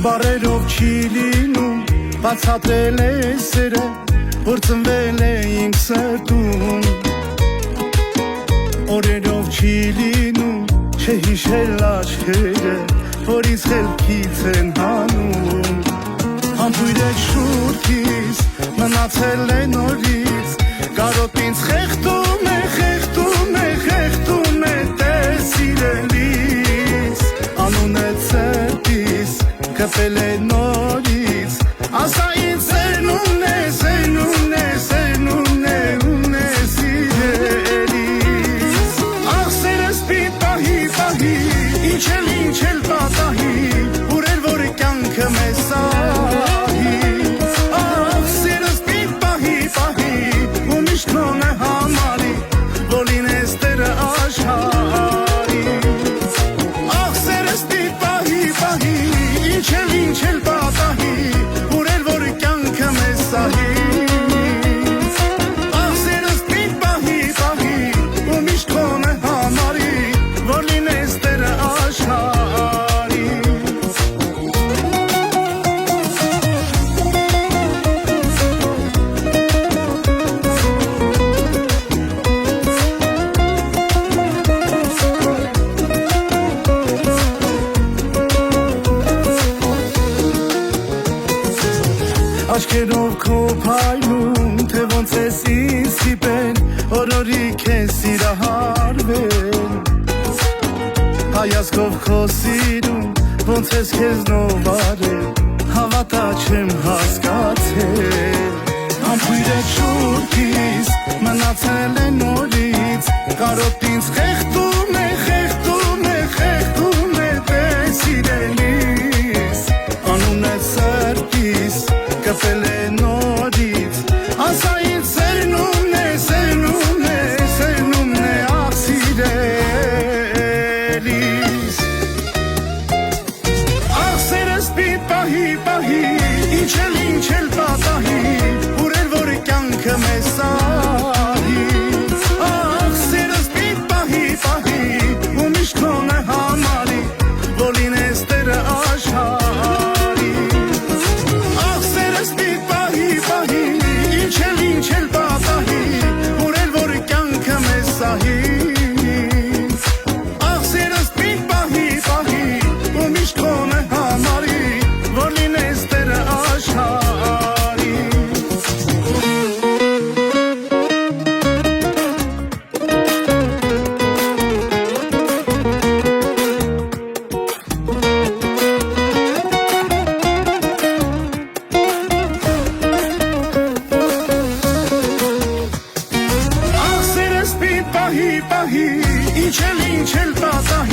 Բարերով չի լինում, բացատրել է սերը, որ ծնվել էինք սրտում Օրերով չի լինում, չհիշել աչքերը, որից խելքից են հանում Համբույր է շուրթից, մնացել է նորից Կարոտ ինձ խեղդում է, խեղդում է, խեղդում է տեր սիրելիս Անուն է ծերտիս, կպել է նորից Ասա ինձ սերնումն է, սերնումն է, սերնումն է, ուն է սիրելիս Աղ սերս պիտ պահի, պահի, ինչ էլ պատահի Ուրեր որ կյանքը մեզ սահի Աղ սերս պիտ պահի, պահի, ու միշտ քոն է համարի Որ լինես տերը աշխարի Աղ սերս պիտ պահի, պահի, ինչ էլ պատահի Ուրեր որ կյանքը մեզ սահի Աղ սերս պիտ պահի, պահի, ու միշտ քոն է համարի Որ լինես տերը աշխարի Աչքերով քո փայլում, թե ոնց ես ինձ սիպել Օրորի քեզ սիրահարվել Հայացքով քո սիրում, ոնց ես քեզ նովարել Հավատա չեմ հասկացել Համբույր է շուրթից, մնացել է նորից Կարոտ ինձ խեղդում է, խեղդում է, խեղդում է տեր սիրելիս Անուն է ծերտիս Կպել է նորից Ասա ինձ սերնումն է, սերնումն է, սերնումն է աղ սիրելիս Աղ սերս պիտ պահի, պահի, ինչ էլ պատահի Ուրեր որ կյանքը մեզ սահի Աղ սերս պիտ պահի, պահի, ու միշտ քոն է համարի Որ լինես տերը աշխարի Ինչ էլ պատահի, ուրել որ կյանքը մեզ սահի Աղ սերս պիտ պահի, պահի, ու միշտ քոն է համարի Որ լինես տերը աշխարի Պահի, պահի, ինչ էլ պատահի